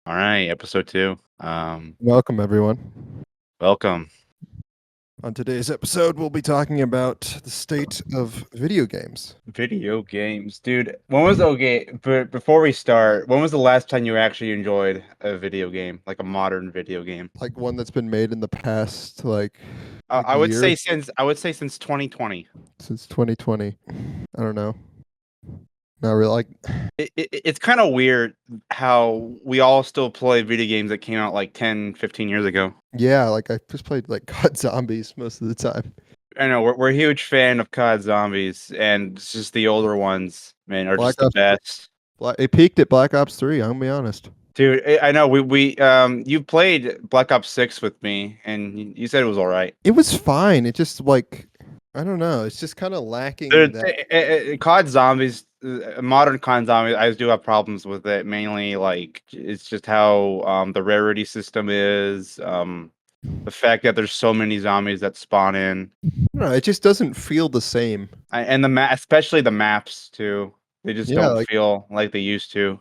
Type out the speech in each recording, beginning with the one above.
All right, episode 2. Welcome, everyone. Welcome. On today's episode, we'll be talking about the state of video games. Video games, dude. When was okay? But before we start, when was the last time you actually enjoyed a video game, like a modern video game? Like one that's been made in the past, I would year say since 2020. since 2020. I don't know. Not really. It's kind of weird how we all still play video games that came out like 10, 15 years ago. Yeah, I just played like COD Zombies most of the time. I know we're a huge fan of COD Zombies, and it's just the older ones, man, are Black just the Ops. best. It peaked at Black Ops 3. I'm gonna be honest. Dude, I know we you played Black Ops 6 with me, and you said it was all right. It was fine. It just I don't know. It's just kind of lacking Dude, that. COD Zombies, modern COD Zombies, I do have problems with it. Mainly, like it's just how the rarity system is, the fact that there's so many zombies that spawn in, I don't know. It just doesn't feel the same. and especially the maps too. They just Yeah, don't feel like they used to.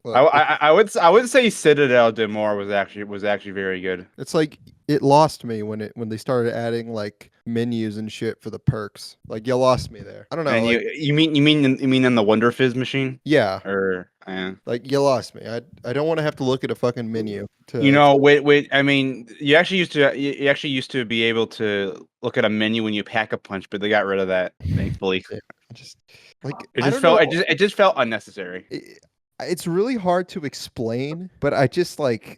look, I would say Citadel de More was actually very good. it's like it lost me when they started adding like menus and shit for the perks. Like you lost me there. I don't know. And you mean in the Wonder Fizz machine, Yeah, or yeah. like you lost me. I don't want to have to look at a fucking menu You to. know, wait. I mean, you actually used to be able to look at a menu when you pack a punch, but they got rid of that, thankfully. Yeah, just like It I just don't know. it just felt unnecessary. It's really hard to explain, but I just I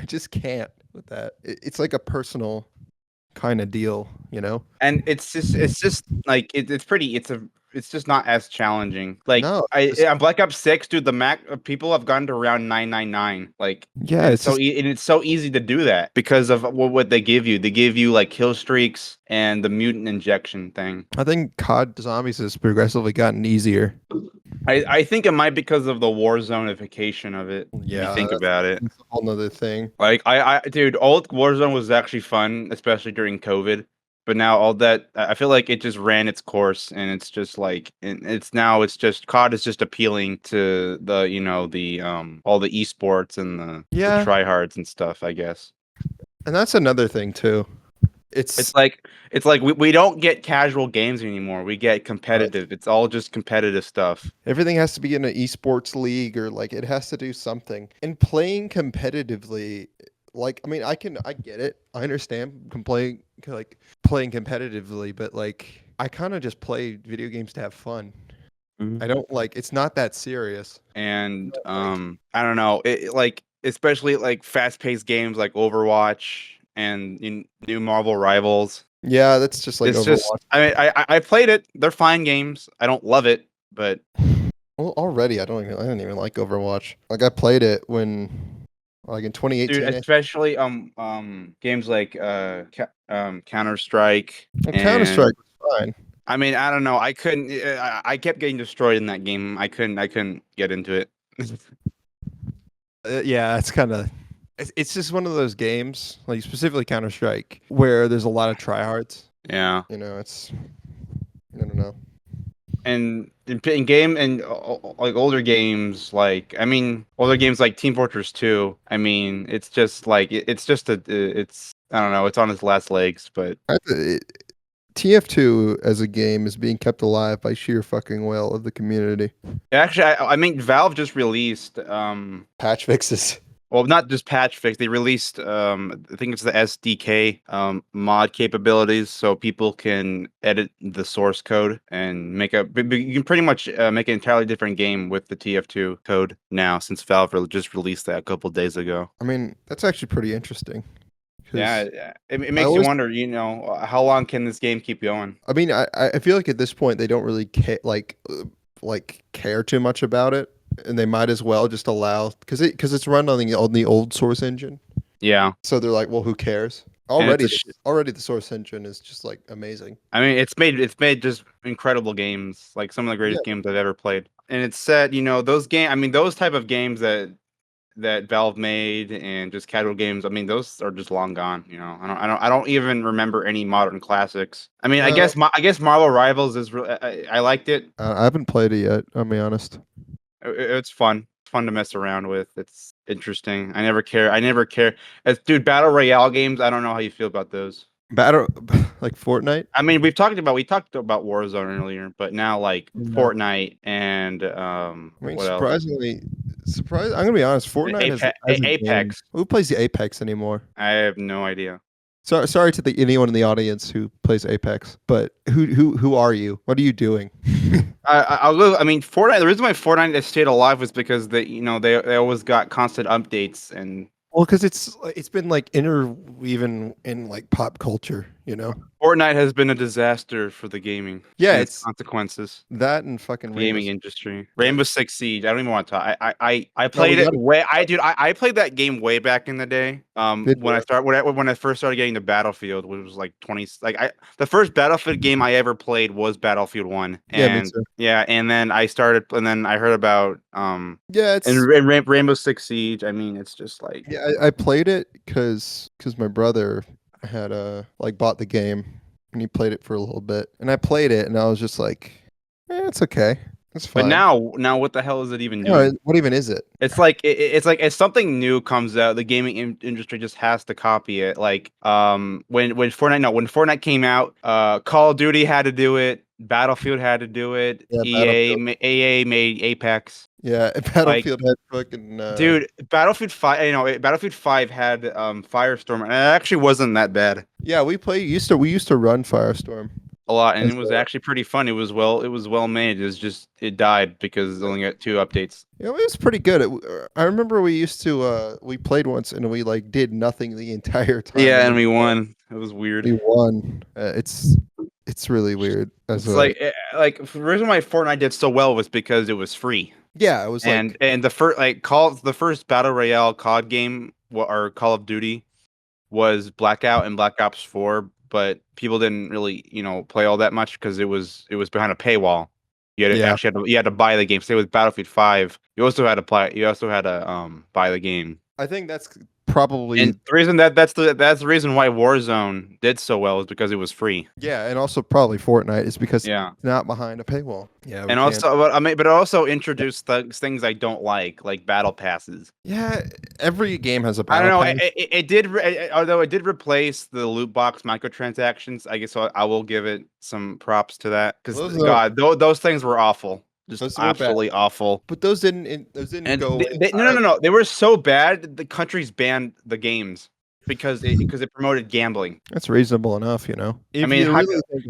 just can't with that. It's like a personal kind of deal, you know? And it's just like it's just not as challenging. Like No, on Black Ops 6, dude, the Mac people have gone to around 999. Like yeah, it's just and it's so easy to do that because of what they give you. They give you like kill streaks and the mutant injection thing. I think COD Zombies has progressively gotten easier. I think it might because of the war zonification of it. If you think about it. That's a whole nother thing. Like dude, old Warzone was actually fun, especially during COVID. But now all that, I feel like it just ran its course, and it's just like it's just COD is just appealing to the the all the esports and the Yeah, tryhards and stuff, I guess. and that's another thing too. It's It's like we don't get casual games anymore. We get competitive. It's all just competitive stuff. everything has to be in an esports league or like it has to do something. And playing competitively, I mean, I get it. I understand playing competitively, but like I kind of just play video games to have fun. I don't like it's not that serious. And I don't know, like especially like fast-paced games like Overwatch and new Marvel Rivals. Yeah, that's just like It's Overwatch. just I played it. They're fine games. I don't love it, but Well, already I don't even like Overwatch. Like I played it when like in 2018. dude, especially games like Counter Strike Counter Strike was fine. I mean, I don't know. I couldn't. I kept getting destroyed in that game. I couldn't get into it. Yeah, it's kind of it's just one of those games, like specifically Counter Strike, where there's a lot of tryhards. Yeah. You know, it's I don't know. And in game and like older games, like I mean, older games like Team Fortress 2. I mean, it's just like it's just it's I don't know. It's on its last legs, but TF2 as a game is being kept alive by sheer fucking will of the community. actually, I mean, Valve just released Patch fixes. well, not just patch fix. They released I think it's the SDK mod capabilities, so people can edit the source code and you can pretty much make an entirely different game with the TF2 code now, since Valve just released that a couple days ago. I mean, that's actually pretty interesting. Yeah, it makes you wonder, how long can this game keep going? I mean, I feel like at this point they don't really care too much about it, and they might as well just allow because it's run on the old source engine. Yeah. So they're like, well, who cares? Already the source engine is just like amazing. I mean, it's made just incredible games, like some of the greatest games I've ever played. And it's set, those I mean, those type of games that Valve made and just casual games. I mean, those are just long gone. I don't even remember any modern classics. I mean, I guess Marvel Rivals is. I liked it. I haven't played it yet. I'll be honest. It's fun. fun to mess around with. It's interesting. I never care. Dude, battle royale games. I don't know how you feel about those. Battle like Fortnite. I mean, we talked about Warzone earlier, but now like No. Fortnite and I mean, what else? I'm gonna be honest. Fortnite hasn't Apex. Who plays the Apex anymore? I have no idea. So sorry to anyone in the audience who plays Apex, but who are you? What are you doing? I mean, Fortnite. The reason why Fortnite has stayed alive was because they always got constant updates and Well, because it's been like interweaving in like pop culture, you know. Fortnite has been a disaster for the gaming. Yeah, and it's consequences. that and fucking The gaming industry. Rainbow Six Siege. I don't even want to talk. I No, played we it gotta- way. I played that game way back in the day. Did When you? when I first started getting to Battlefield, which was like 20. The first Battlefield game I ever played was Battlefield 1, Yeah, me and too. yeah, and then I heard about Yeah, it's Rainbow Six Siege. I mean, it's just like yeah. I played it because my brother had like bought the game and he played it for a little bit, and I played it and I was just like, it's okay, it's But fine. now, what the hell is it even No, doing? what even is it? It's like it's like if something new comes out, the gaming industry just has to copy it. Like when Fortnite came out, Call of Duty had to do it, Battlefield had to do it, Yeah, Battlefield. EA made Apex. Yeah, Like, Battlefield had fucking. dude, Battlefield 5, Battlefield 5 had Firestorm, and it actually wasn't that bad. Yeah, we used to run Firestorm. A lot, and As it was a- actually pretty fun. It was well made. It was just it died because it only got 2 updates. Yeah, it was pretty good. I remember we used to we played once and we like did nothing the entire time. Yeah, and we won. It was weird. We won. It's really weird. It's like the reason why Fortnite did so well was because it was free. yeah, it was And like the first battle royale COD game or Call of Duty was Blackout and Black Ops 4, but people didn't really, play all that much because it was behind a paywall. Yeah. You had to buy the game. Say with Battlefield 5, you also had to buy the game. I think that's probably And the reason that's the reason why Warzone did so well is because it was free. yeah, and also probably Fortnite is because Yeah. it's not behind a paywall. Yeah, we And can't- also, but it also introduced things I don't like battle passes. yeah, every game has a I don't battle know. pass. Although it did replace the loot box microtransactions. I guess I will give it some props to that because Those are- God, those things were awful, just Those were bad. absolutely awful. But those didn't And go no, they were so bad. The countries banned the games because it promoted gambling. That's reasonable enough, you know. I mean, how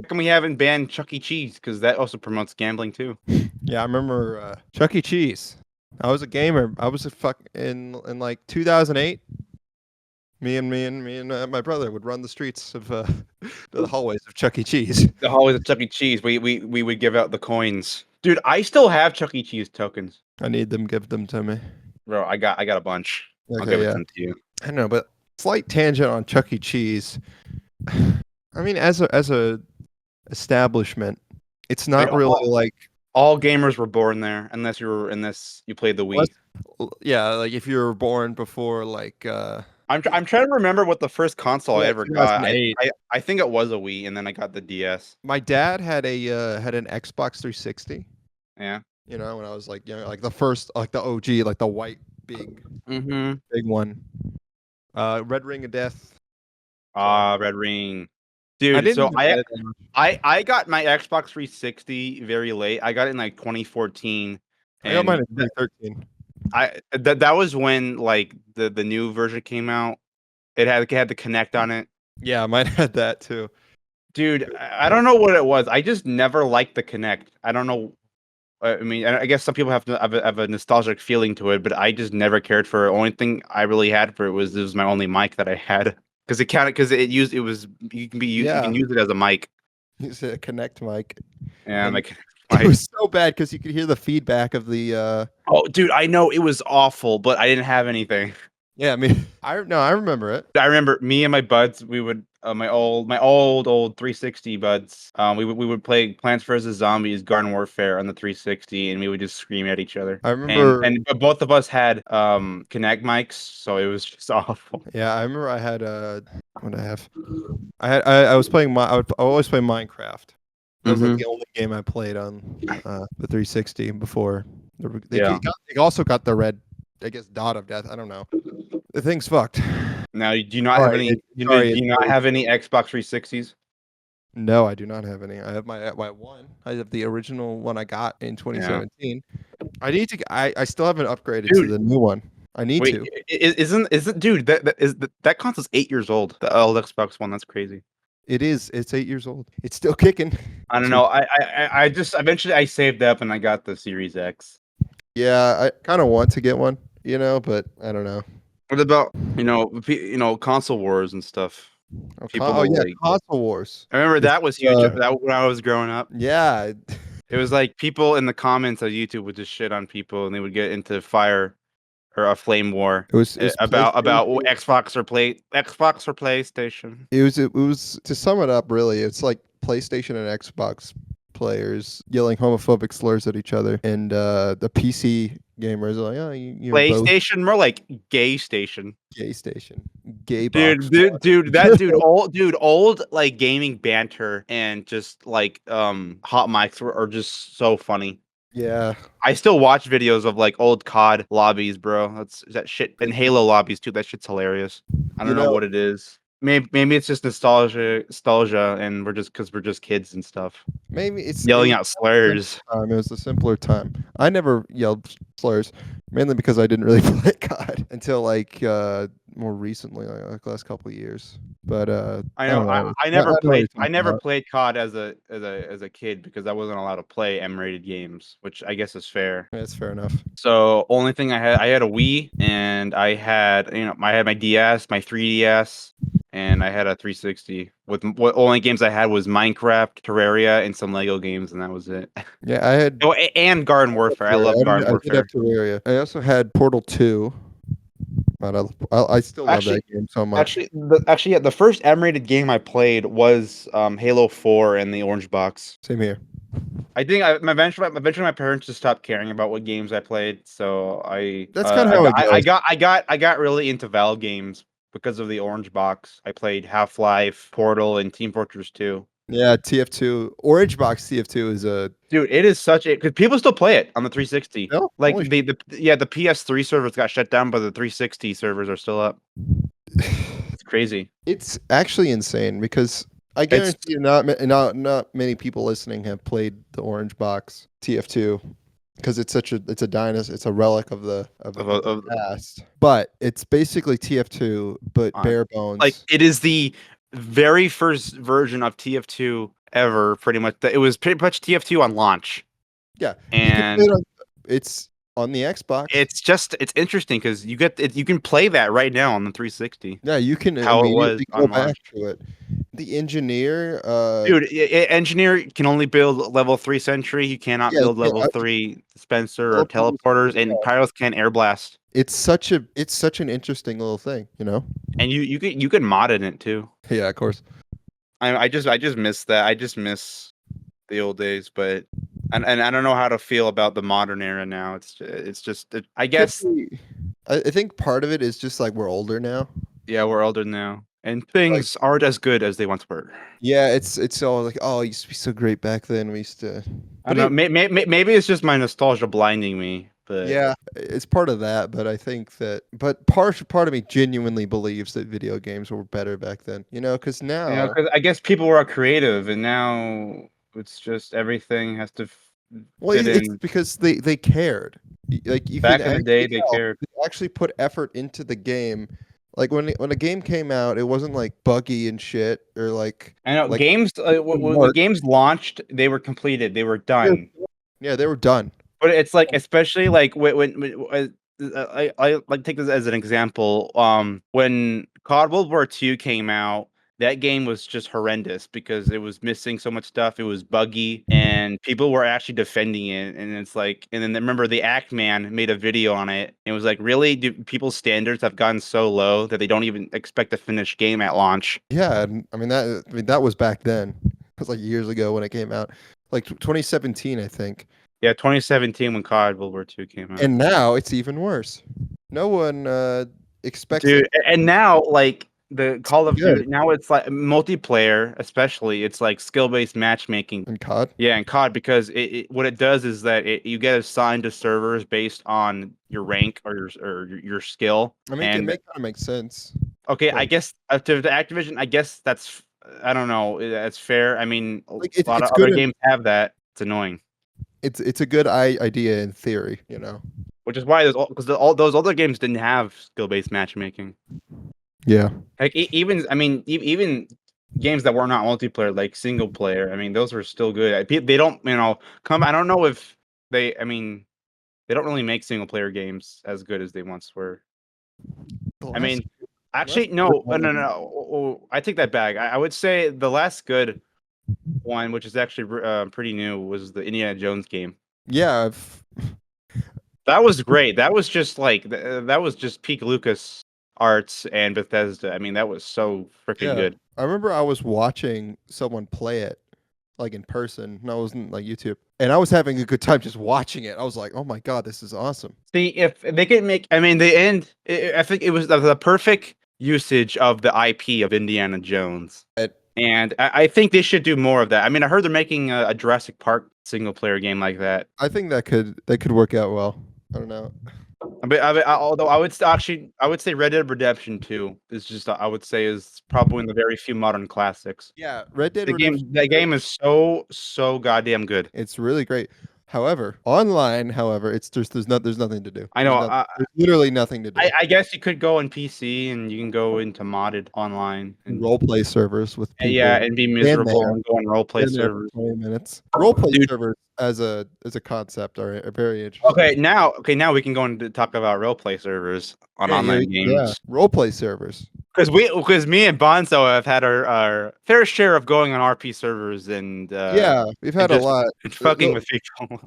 come we haven't banned Chuck E. Cheese? Because that also promotes gambling too. Yeah, I remember Chuck E. Cheese. I was a gamer. I was in like 2008. Me and my brother would run the streets of the hallways of Chuck E. Cheese. The hallways of Chuck E. Cheese. We would give out the coins. Dude, I still have Chuck E. Cheese tokens. I need them. Give them to me. Bro, I got a bunch. I'll Okay, give yeah. them to you. I know, but slight tangent on Chuck E. Cheese. I mean, as a establishment, it's not Like, really like All gamers were born there, unless you played the Wii. yeah, like if you were born before like I'm trying to remember what the first console I Yeah, ever got. 2008. I think it was a Wii, and then I got the DS. my dad had an Xbox 360. Yeah. You know, when I was like young, like the first, like the OG, like the white big Mm-hmm. one. Red Ring of Death. Red Ring. I Dude, didn't so even get it that much. I got my Xbox 360 very late. I got it in like 2014. I got mine And in 2013. that was when like the new version came out. It had the Kinect on it. Yeah, mine had that too. Dude, I don't know what it was. I just never liked the Kinect. I don't know. I mean, I guess some people have a nostalgic feeling to it, but I just never cared for it. Only thing I really had for it was my only mic that I had because it counted because you can use it as a mic. It's a Connect mic. Yeah, And like It was so bad because you could hear the feedback of the. oh, dude, I know it was awful, but I didn't have anything. Yeah, I mean, I remember it. I remember me and my buds. We would my old 360 buds. We would play Plants vs Zombies Garden Warfare on the 360, and we would just scream at each other. I remember, and both of us had Kinect mics, so it was just awful. Yeah, I remember I had what did I have? I was playing I always play Minecraft. That was like the only game I played on the 360 before Yeah. They also got the red, I guess, dot of death. I don't know. The thing's fucked. Now, do you not have Sorry, any? sorry, Do it's you not really have any Xbox 360s? No, I do not have any. I have my one. I have the original one I got in Yeah. 2017. I still haven't upgraded to Dude, the new one. I need wait, to. isn't dude that console's 8 years old? The old Xbox One. That's crazy. It is. It's 8 years old. It's still kicking. I don't know. I just eventually I saved up and I got the Series X. Yeah, I kind of want to get one, but I don't know. What about console wars and stuff? Oh yeah, Like, console wars. I remember This, that was huge. That when I was growing up, yeah, it was like people in the comments on YouTube would just shit on people, and they would get into fire or a flame war it was about PlayStation. Xbox or PlayStation. It was to sum it up. Really, it's like PlayStation and Xbox players yelling homophobic slurs at each other, and the PC gamers are like, "Oh, you're both PlayStation, more like gay station. gay station, gay box." Old like gaming banter and just like hot mics are just so funny. Yeah, I still watch videos of like old COD lobbies, bro. That's that shit and Halo lobbies too. That shit's hilarious. I you don't know know, what it is. Maybe it's just nostalgia, and we're just kids and stuff maybe it yelling was out a simpler slurs. time. It was a simpler time. I never yelled slurs, mainly because I didn't really play COD until like more recently, like last couple of years. But I I know. don't know. I I never know what played. you're I talking never about. played COD as a kid because I wasn't allowed to play M-rated games, which I guess is fair. Yeah, that's fair enough. So only thing I had a Wii, and I had my DS, my 3DS, and I had a 360. What only games I had was Minecraft, Terraria, and some Lego games, and that was it. Yeah, I had Oh, and Garden Warfare. I love Garden I did have Warfare. Terraria. I also had Portal 2. But I still love Actually, that game so much. yeah, the first M-rated game I played was Halo 4 and the Orange Box. Same here. I think eventually my parents just stopped caring about what games I played, so That's kind of how it goes. I got really into Valve games because of the Orange Box. I played Half-Life, Portal, and Team Fortress 2. Yeah, TF2, Orange Box TF2 is a Dude, it is such a because people still play it on the 360. no. Like Holy the PS3 servers got shut down, but the 360 servers are still up. It's crazy. It's actually insane because I It's guarantee you not many people listening have played the Orange Box TF2 because it's a dinosaur, it's a relic of the of past. But it's basically TF2 but on bare like bones. it is the very first version of TF2 ever. Pretty much, it was pretty much TF2 on launch, Yeah, you can play and it on, it's on the Xbox. it's interesting because you can play that right now on the 360. Yeah, you can How it was immediately go on back launch. to it. The engineer, Dude, engineer can only build level 3 sentry. You cannot yeah, build yeah, level 3 dispenser or teleporters, teleporters, and yeah. pyros can air blast. It's such an interesting little thing. And you can mod in it too. Yeah, of course. I just miss that. I just miss the old days, but and I don't know how to feel about the modern era now. I guess I think part of it is just like we're older now. yeah, we're older now, and Like, things aren't as good as they once were. yeah, it's all like, oh, it used to be so great back then. We used to, I don't know. Maybe it's just my nostalgia blinding me, but yeah, it's part of that. But I think but part of me genuinely believes that video games were better back then. Because now, because I guess people were creative, and now it's just everything has to well, fit it's in. because they cared. Like you Back can in the day, actually they tell cared. they actually put effort into the game. Like when a game came out, it wasn't like buggy and shit or like I know like games when Mark. games launched, they were completed, they were done. Yeah, they were done. But it's like, especially like I like take this as an example. When COD World War II came out, that game was just horrendous because it was missing so much stuff. It was buggy, and people were actually defending it. And it's like, and then remember the Act Man made a video on it. And it was like, really, do people's standards have gotten so low that they don't even expect a finished game at launch? Yeah, and that was back then. It was like years ago when it came out, like 2017, I think. Yeah, 2017 when COD World War II came out. And now it's even worse. No one expects Dude, it. and now like the Call of good. Duty now it's like multiplayer, especially it's like skill-based matchmaking. And COD. Yeah, and COD because what it does is that you get assigned to servers based on your rank or your skill. I mean, And kind of makes sense. okay, I Like, guess to the Activision, I guess that's I don't know, that's fair. I mean, a like lot of it's other good. games have that. It's annoying, It's a good idea in theory, you know. which is why because all those other games didn't have skill-based matchmaking. Yeah. Like even I mean even games that were not multiplayer, like single player. I mean, those were still good. They don't come. I don't know if they. I mean, they don't really make single player games as good as they once were. The I last, mean, actually, the last good no. I take that back. I would say the last good one, which is actually pretty new, was the Indiana Jones game. Yeah, That was great. That was just like that was just peak Lucas Arts and Bethesda. I mean, that was so freaking yeah. good. I remember I was watching someone play it like in person. And I wasn't like YouTube. And I was having a good time just watching it. I was like, "Oh my god, this is awesome." See, if they can make, I mean, the end. I think it was the perfect usage of the IP of Indiana Jones, It, and I think they should do more of that. I mean, I heard they're making a Jurassic Park single player game like that. I think that could work out well. I don't know. Although I would actually, I would say Red Dead Redemption 2 is just, I would say, is probably one of the very few modern classics. Yeah, Red Dead Redemption. That game is so goddamn good. It's really great. However, online, it's just there's nothing to do. I know. There's literally nothing to do. I guess you could go on PC and you can go into modded online and Role play servers with people. yeah, and be miserable and go on role play Been there for servers. 20 minutes. Role play Dude. servers as a concept are very interesting. Now we can go and talk about role play servers on online Yeah, games. role play servers. Because me and Bonzo have had our fair share of going on RP servers and Yeah, we've had a just lot. fucking with people.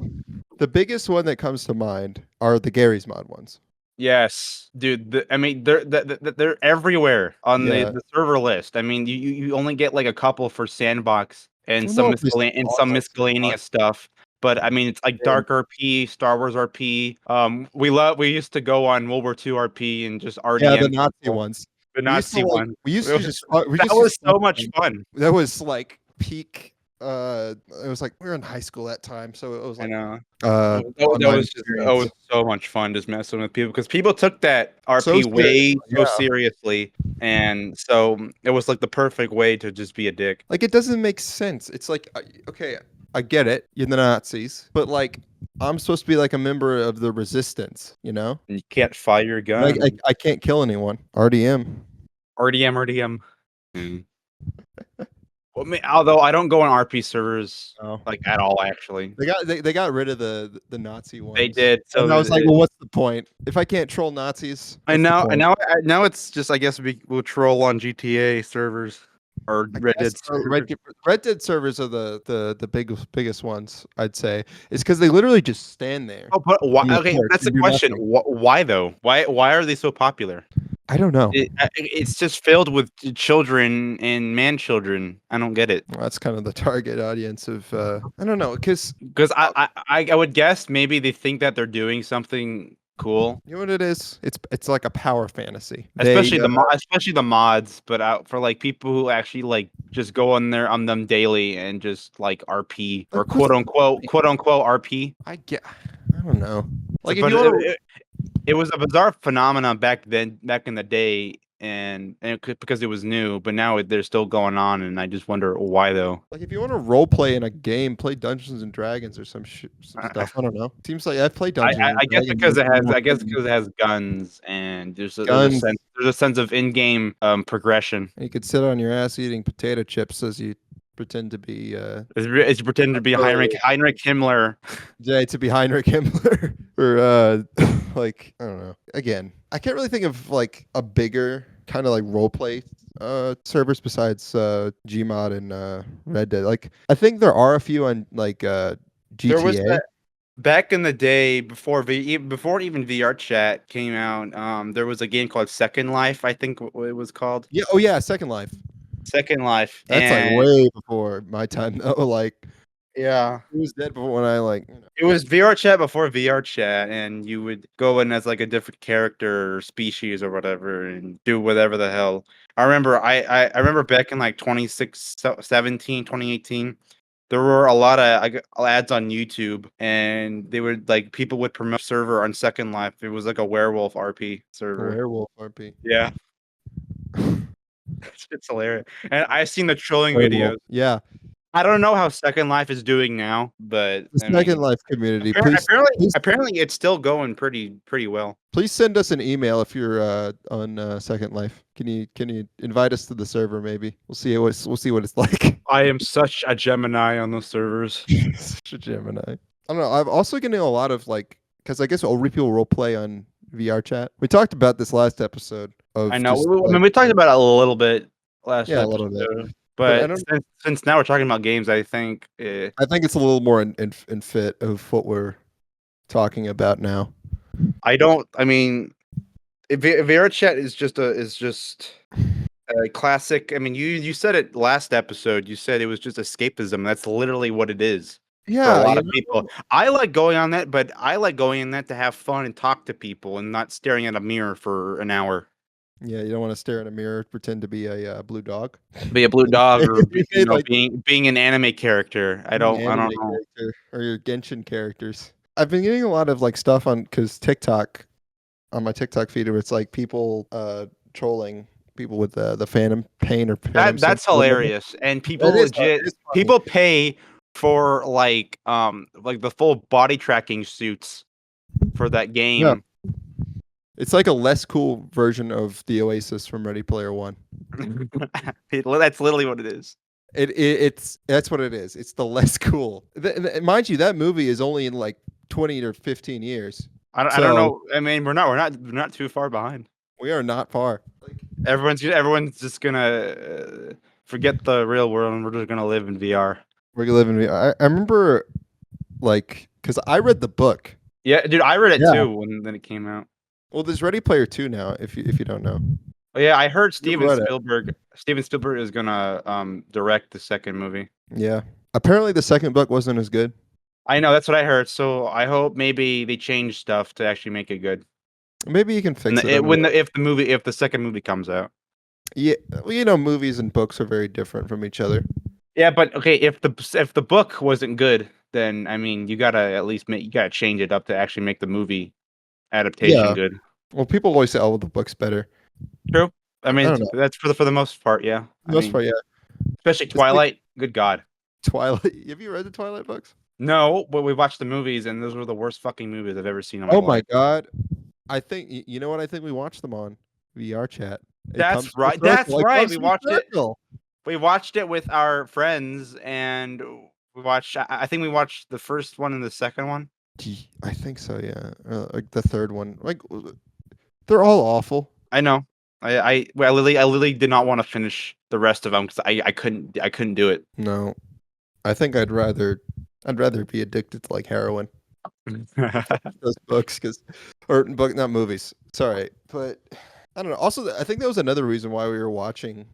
The biggest one that comes to mind are the Gary's Mod ones. Yes, dude. I mean, they're everywhere on Yeah. the server list. I mean, you only get like a couple for Sandbox and I don't some know if they some miscellaneous stuff. But I mean, it's like Yeah. Dark RP, Star Wars RP. We used to go on World War II RP and just RDM. Yeah, the Nazi ones. The Nazi one. We used to just That was so much fun. That was like peak. It was like we were in high school that time, so it was I like know. that Was so much fun just messing with people because people took that RP so seriously, and so it was like the perfect way to just be a dick. Like it doesn't make sense. It's like okay, I get it, you're the Nazis, but like I'm supposed to be like a member of the resistance, you know? And you can't fire your gun. I can't kill anyone. RDM. RDM. Well, although I don't go on RP servers like at all, actually. They got rid of the Nazi ones. They did. So and I was like, well, what's the point? If I can't troll Nazis, I know. And now it's just I guess we'll troll on GTA servers or Red Dead servers. Red Dead servers are the biggest ones, I'd say. It's because they literally just stand there. Oh, but why? Okay, that's the question. Why though? Why are they so popular? I don't know. It's just filled with children and man children. I don't get it. Well, that's kind of the target audience of I don't know, because I would guess maybe they think that they're doing something cool. You know what it is? It's like a power fantasy. Especially the mods, but for like people who actually like just go on them daily and just like RP or quote unquote RP. I don't know. Like it was a bizarre phenomenon back in the day, and because it was new, but now they're still going on, and I just wonder why though. Like if you want to role play in a game, play Dungeons and Dragons or some stuff. I don't know. Seems like I've played Dungeons. I guess because it has guns, and there's a sense of in-game progression. And you could sit on your ass eating potato chips as you pretend to be it's pretend to be Heinrich Himmler. Yeah, to be Heinrich Himmler or like I don't know. Again, I can't really think of like a bigger kind of like role play servers besides Gmod and Red Dead. Like I think there are a few on like GTA. There was back in the day before even VR chat came out. There was a game called Second Life, I think it was called. Yeah. Oh yeah, Second Life. Second Life. That's like way before my time though. Like Yeah. It was dead before when I like. It was VR chat before VR chat, and you would go in as like a different character or species or whatever and do whatever the hell. I remember back in like 2017, 2018, there were a lot of ads on YouTube, and they would like people would promote server on Second Life. It was like a werewolf RP A server. werewolf RP. Yeah, it's hilarious. And I've seen the trolling Werewolf. videos. Yeah, I don't know how Second Life is doing now, but the I Second mean, Life community. Please, please, apparently it's still going pretty well. please send us an email if you're on Second Life. Can you invite us to the server? Maybe we'll see what it's like. I am such a Gemini on those servers. Such a Gemini. I don't know. I'm also getting a lot of like, because I guess people role play on VR chat. We talked about this last episode of I know. just I mean, we talked about it a little bit last yeah, a episode, little bit. But I but don't. since now we're talking about games, I think I think it's a little more in fit of what we're talking about now. I don't. I mean, VR chat is just a classic. I mean, you said it last episode. You said it was just escapism. That's literally what it is for a Yeah, lot of people. I like going on that, but I like going in that to have fun and talk to people and not staring at a mirror for an hour. yeah. You don't want to stare in a mirror, pretend to be a blue dog. Be a blue dog or Like being an anime character. I an don't anime know. character or your Genshin characters. I've been getting a lot of like stuff on because TikTok on my TikTok feed where it's like people trolling people with the Phantom Pain or Phantom That's Symptom or whatever. hilarious. And people It is fun- legit it is funny. people pay for like the full body tracking suits for that game. It's like a less cool version of the Oasis from Ready Player One. That's literally what it is. It's that's what it is. It's the less cool. Mind you, that movie is only in like 20 or 15 years. I don't So know. I mean, we're not too far behind. we are not far. Everyone's just gonna forget the real world, and we're just gonna live in VR. We're living. I remember like because I read the book. Yeah, dude, I read it Yeah. too when it came out. Well, there's Ready Player Two now. If you don't know. Oh, yeah, I heard read it. Steven Spielberg is gonna direct the second movie. Yeah. Apparently, the second book wasn't as good. I know that's what I heard. So I hope maybe they change stuff to actually make it good. Maybe you can fix it. If the second movie comes out. Yeah, well, movies and books are very different from each other. Yeah, but okay, if the book wasn't good, then I mean, you gotta change it up to actually make the movie adaptation good. Well, people always say, "Oh, the book's better." True. I mean, don't know. that's for the most part, yeah. Most part, yeah. Especially Twilight. Good God. Twilight. Have you read the Twilight books? No, but we watched the movies, and those were the worst fucking movies I've ever seen in my Oh life. my god! I think you know what I think we watched them on VR chat. That's right. That's right. We watched it with our friends, and we watched. I think we watched the first one and the second one. I think so. Yeah, like the third one. Like they're all awful. I know. I literally did not want to finish the rest of them because I couldn't do it. No, I think I'd rather be addicted to like heroin. Those books, not movies. Sorry, but I don't know. Also, I think that was another reason why we were watching,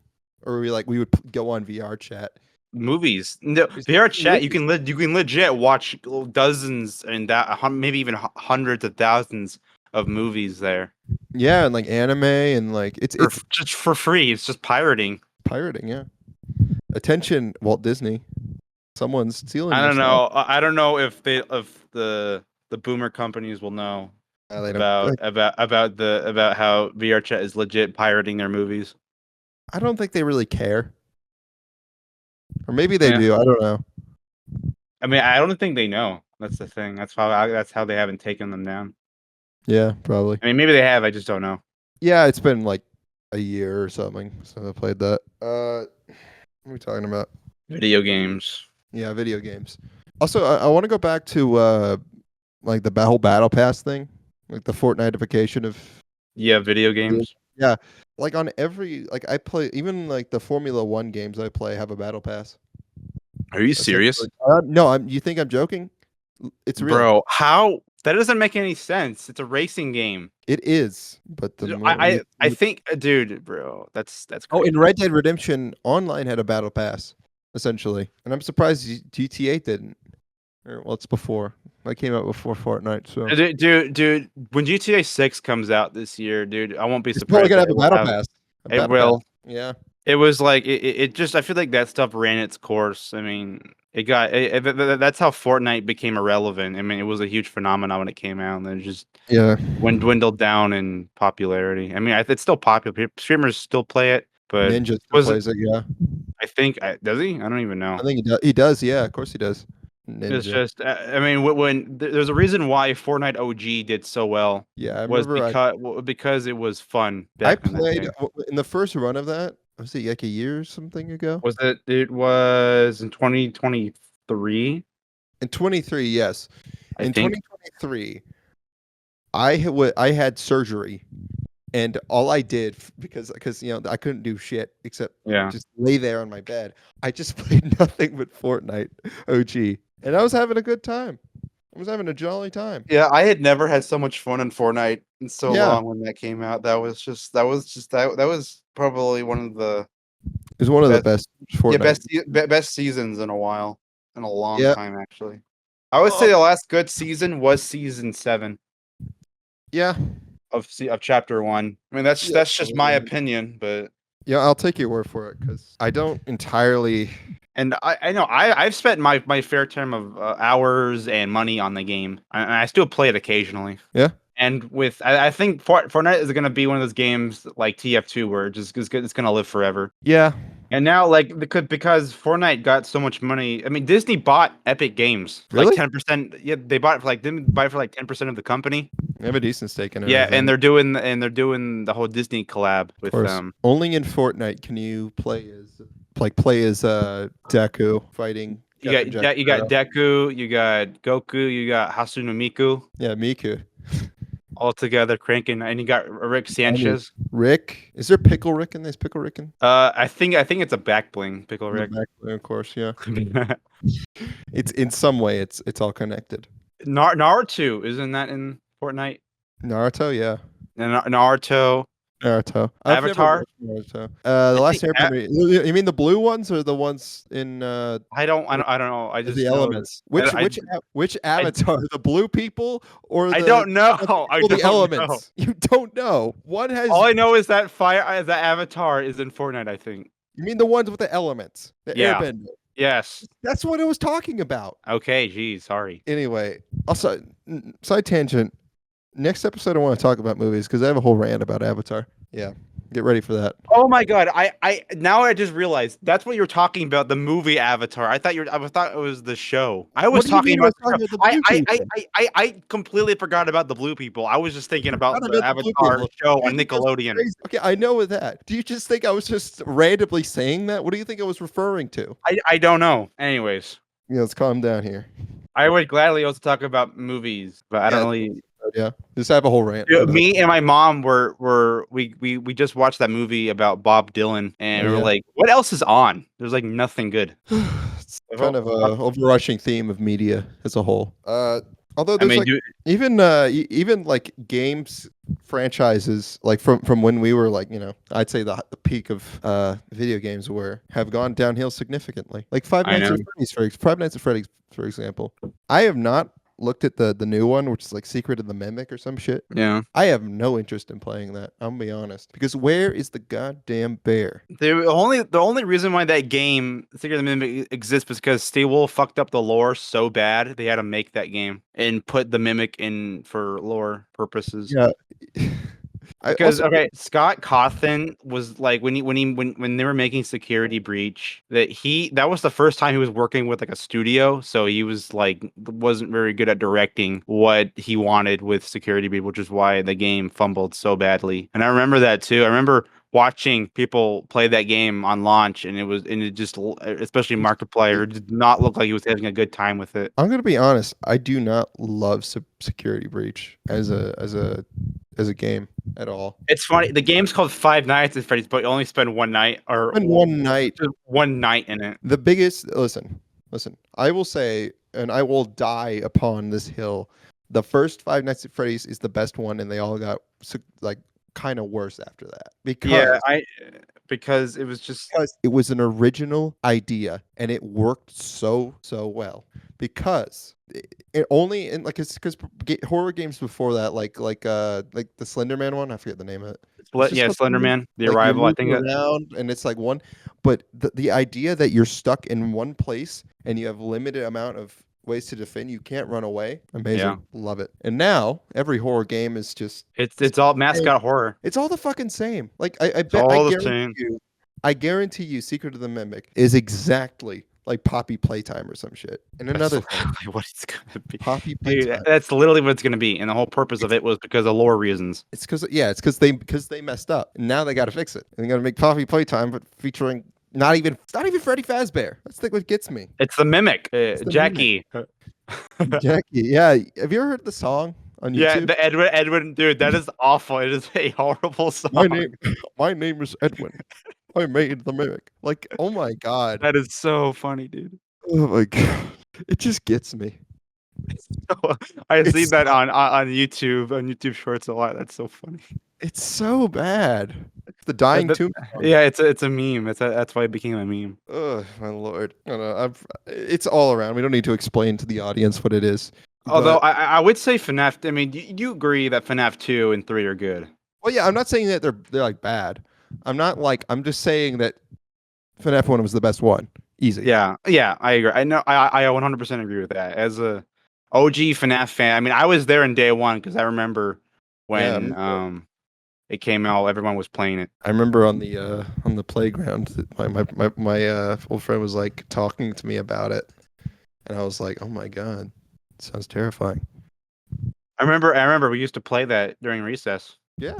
or we would go on VR chat. Movies, no, VR chat. You can legit watch dozens and maybe even hundreds of thousands of movies there. Yeah, and like anime and like it's just for free. It's just pirating. Pirating, yeah. Attention, Walt Disney. Someone's stealing. I don't know. I don't know if the boomer companies will know about how VR chat is legit pirating their movies. I don't think they really care. Or maybe they do. I don't know. I mean, I don't think they know. That's the thing. That's how they haven't taken them down. Yeah, probably. I mean, maybe they have. I just don't know. Yeah, it's been like a year or something since I played that. What are we talking about? Video games. Yeah, video games. Also, I want to go back to like the whole battle pass thing, like the Fortnite-ification of video games. Yeah, like on every I play even like the Formula 1 games I play have a battle pass. Are you serious? No, you think I'm joking? It's real. Bro, how? That doesn't make any sense. It's a racing game. It is, but I think, dude, bro, that's crazy. Oh, and Red Dead Redemption Online had a battle pass. essentially. And I'm surprised GTA didn't. Well, it's before. I came out before Fortnite, so Dude, when GTA 6 comes out this year, dude, I won't be it's probably surprised gonna if have it a will battle have. pass. A It battle pass. will. Yeah. It was like it just. I feel like that stuff ran its course. I mean, it got. That's how Fortnite became irrelevant. I mean, it was a huge phenomenon when it came out, and then it just Yeah. dwindled down in popularity. I mean, it's still popular. Streamers still play it, but Ninja still was it? plays it. Yeah. I think does he? I don't even know. I think he does. He does. Yeah. Of course he does. It's Ninja. just, I mean, when there's a reason why Fortnite OG did so well Yeah. I was remember. because it was fun I back in the played day. in the first run of that. Was it like a year or something ago? Was it? It was in 2023, In 23, yes. I In think. 2023, I had surgery, and all I did because I couldn't do shit except Yeah. just lay there on my bed. I just played nothing but Fortnite OG, and I was having a good time. I was having a jolly time. Yeah, I had never had so much fun in Fortnite in so Yeah, long when that came out. That was probably one of the it was one of the best best Fortnite. best seasons in a while, in a long Yeah, time actually. I would oh, say the last good season was season 7 yeah, of chapter 1. I mean, yeah. that's just my opinion, but Yeah, I'll take your word for it because I don't entirely. and I know I've spent my fair term of hours and money on the game, and I still play it occasionally. Yeah, And I think Fortnite is going to be one of those games like TF2 where it's going to live forever. yeah, And now, like, because Fortnite got so much money, I mean, Disney bought Epic Games for like really. 10%. Yeah, they bought it for like didn't buy it for like 10% of the company. I have a decent stake in it. I Yeah, think. and they're doing the whole Disney collab Of with course, only in Fortnite can you play as Deku fighting You got Jackbro. Deku, you got Goku, you got Hatsune Miku Yeah, Miku. all together cranking, and you got Rick I mean, Sanchez. Rick. Is there Pickle Rick in this? Pickle Rick in I think it's a back bling Pickle the Rick. back there, of course. Yeah, it's in some way it's all connected. Naruto isn't that in Fortnite? Naruto, yeah. And Naruto, Naruto. I've never Avatar. watched Naruto. The I Last think Airbender. You mean the blue ones or the ones in I don't know. I the just know elements? Which I, avatar? The blue people or I the don't know. I the don't know. elements? You don't know. One has. All I know is that that Avatar is in Fortnite. I think. You mean the ones with the elements? The Yeah. Airbender. Yes. That's what I was talking about. Okay. Geez. Sorry. Anyway, also side tangent. Next episode, I want to talk about movies because I have a whole rant about Avatar. Yeah, get ready for that. Oh my God! Now I just realized that's what you're talking about, the movie Avatar. I thought it was the show. I was What do you talking mean I was about the talking show. about the blue people? I completely forgot about the blue people. I was just thinking about Forgot the about the blue Avatar people. show You on think that's Nickelodeon. crazy? Okay, I know that. Do you just think I was just randomly saying that? What do you think I was referring to? I don't know. Anyways, Yeah, let's calm down here. I would gladly also talk about movies, but I don't Yeah, really. yeah. Just have a whole rant. Me and my mom we just watched that movie about Bob Dylan, and Oh, we were yeah. like, what else is on? There's like nothing good. It's kind of a overarching theme of media as a whole. Although I there's mean, like even like games franchises like from when we were like I'd say the peak of video games have gone downhill significantly. Like I know. Five Nights at Freddy's for example. I have not looked at the new one, which is like Secret of the Mimic or some shit. Yeah. I have no interest in playing that. I'm gonna be honest. Because where is the goddamn bear? The only reason why that game Secret of the Mimic exists is because Stay Wolf fucked up the lore so bad they had to make that game and put the Mimic in for lore purposes. Yeah. Because okay, Scott Cawthon was like when they were making Security Breach, that was the first time he was working with like a studio, so he was like wasn't very good at directing what he wanted with Security Breach, which is why the game fumbled so badly. And I remember that too. I remember watching people play that game on launch, and it just especially Markiplier did not look like he was having a good time with it. I'm gonna be honest. I do not love Security Breach as a game at all. It's funny. The game's called Five Nights at Freddy's, but you only spend one night And one night. just one night in it. The biggest listen. I will say, and I will die upon this hill. The first Five Nights at Freddy's is the best one, and they all got like kind of worse after that Yeah, because it was just because it was an original idea and it worked so well because it only in like it's because horror games before that like the Slender Man one, I forget the name of it. It's just Yeah, Slender something Man, The like you're Arrival. I moving think around and it's like one, but the idea that you're stuck in one place and you have limited amount of ways to defend, you can't run away. Amazing. Yeah. Love it. And now every horror game is just it's all mascot horror. it's all the fucking same. Like I It's bet all the same. I guarantee you Secret of the Mimic is exactly like Poppy Playtime or some shit. And another That's thing, literally what it's gonna be. Poppy Dude, Playtime. that's literally what it's gonna be, and the whole purpose of it was because of lore reasons. It's because they messed up. And now they got to fix it. And they're gonna make Poppy Playtime, but featuring it's not even Freddy Fazbear. That's like what gets me. It's the Mimic, the Jackie. Jackie, yeah. Have you ever heard the song on Yeah, YouTube? the Edwin, dude, that is awful. It is a horrible song. My name is Edwin. I made the Mimic. Like, oh my god. That is so funny, dude. Oh my god. It just gets me. I see It's that on YouTube Shorts a lot. That's so funny. It's so bad. The dying But- tomb. Yeah, it's a meme. That's why it became a meme. Oh my lord. I don't know. It's all around. We don't need to explain to the audience what it is. Although But- I would say FNAF. I mean, do you agree that FNAF 2 and 3 are good? well, yeah, I'm not saying that they're like bad. I'm just saying that FNAF 1 was the best one. Easy. Yeah, I agree. I know. I 100% agree with that. As a OG FNAF fan, I mean, I was there in day one because I remember when it came out. Everyone was playing it. I remember on the playground, that my old friend was like talking to me about it, and I was like, "Oh my god, it sounds terrifying." I remember we used to play that during recess. Yeah,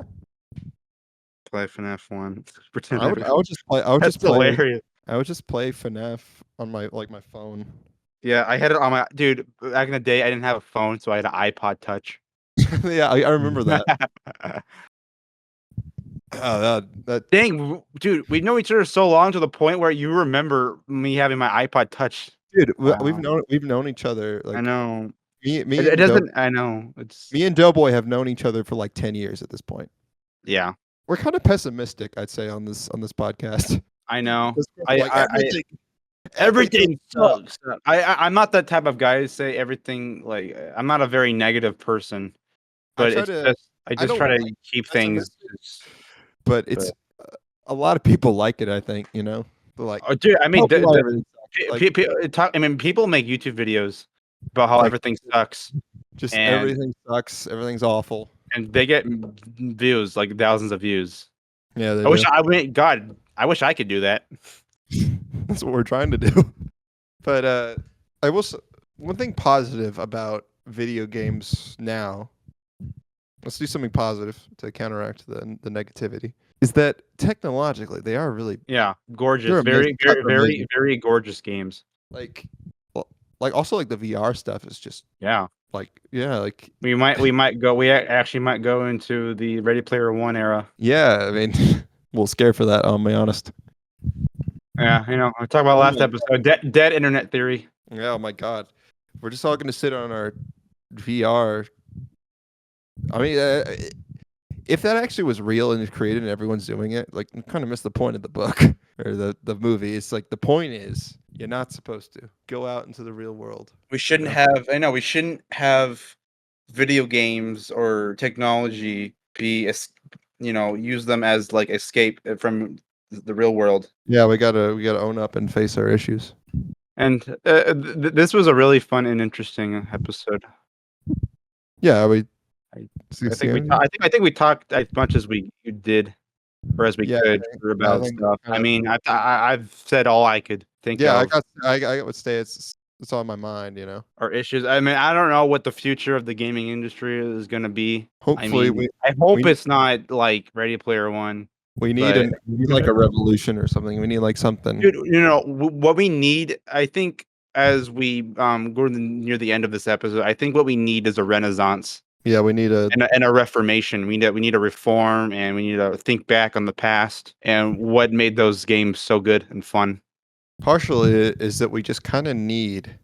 Play FNAF 1. Pretend I would just play. That's hilarious. I would just play FNAF on my phone. Yeah, I had it on my dude. Back in the day, I didn't have a phone, so I had an iPod Touch. Yeah, I remember that. Oh, that Dang, dude, we know each other so long to the point where you remember me having my iPod Touch. dude, Wow. we've known each other like I know. me It and doesn't. I know. It's me and Doughboy have known each other for like 10 years at this point. yeah. We're kind of pessimistic, I'd say, on this podcast. I know. Like, Everything sucks. I'm not that type of guy to say everything. Like I'm not a very negative person, but I just try to keep things. But it's a lot of people like it. I think They're like, Oh, dude, I mean, everything sucks. I mean, people make YouTube videos about how Like- everything sucks, just and- everything sucks. Everything's awful. and they get views, like thousands of views. Yeah, they I wish do. God, I wish I could do that. That's what we're trying to do. But I will. One thing positive about video games now. Let's do something positive to counteract the negativity. Is that technologically they are really Yeah, gorgeous, They're very, amazing. very, They're very, amazing. very gorgeous games. like, also like the VR stuff is just Yeah, like like we actually might go into the Ready Player One era. yeah. I mean, a little scared for that. I'll be honest. Yeah, I talked about last my episode, dead internet theory. Yeah. Oh my god, we're just all gonna sit on our VR. I mean, if that actually was real and it's created and everyone's doing it, like, you kind of missed the point of the book or the movie. It's like the point is you're not supposed to go out into the real world. We shouldn't have. I know we shouldn't have video games or technology be, use them as like escape from the real world. Yeah, we gotta own up and face our issues. And this was a really fun and interesting episode. Yeah, I think we talked as much as we did, or as we Yeah, could about think stuff. I kinda- mean, I've said all I could think Yeah, of. I would say it's on my mind. Our issues. I mean, I don't know what the future of the gaming industry is going to be. Hopefully, I hope we- it's not like Ready Player One. we need like a revolution or something. We need like something. Dude, what we need, I think, as we go near the end of this episode, I think what we need is a renaissance Yeah, we need a and a reformation. We need a reform, and we need to think back on the past and what made those games so good and fun. partially is that we just kind of need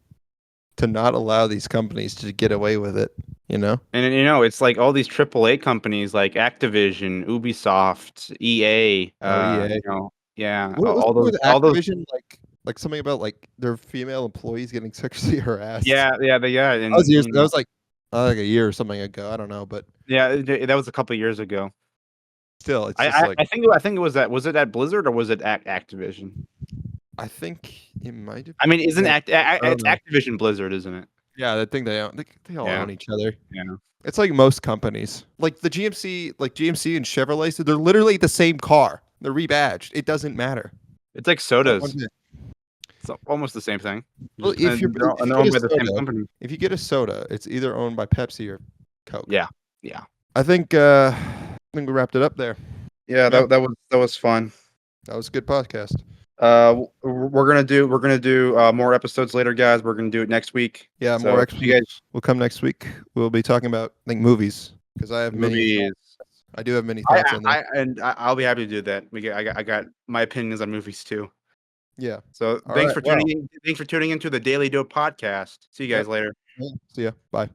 to not allow these companies to get away with it. you know. And it's like all these AAA companies like Activision, Ubisoft, EA, Oh, EA. yeah, What was all the those, with all those, Activision, like something about like their female employees getting sexually harassed? yeah, That was and years. That was like a year or something ago. I don't know, but yeah, that was a couple years ago. still, it's I, just I, like I think it was it at Blizzard or was it at Activision? I think it might have I mean, isn't been. I don't it's know. Activision Blizzard, isn't it? Yeah, I think they own. They all Yeah, own each other. yeah. It's like most companies, like the GMC, like GMC and Chevrolet. So they're literally the same car. They're rebadged. It doesn't matter. It's like Not one sodas. bit. It's almost the same thing. Well, And if you they're get owned a by the same soda, company. if you get a soda, it's either owned by Pepsi or Coke. Yeah, yeah, I think we wrapped it up there. yeah. Yeah. That was fun. That was a good podcast. We're gonna do more episodes later, guys. We're gonna do it next week. Yeah, So more you guys, episodes will come next week. We'll be talking about I think movies because I have many. movies. I do have many thoughts on that. I'll be happy to do that. I got my opinions on movies too. Yeah. So All right. Well, Thanks for tuning into the Daily Dope podcast. See you guys yep. later. Yeah. See ya. Bye.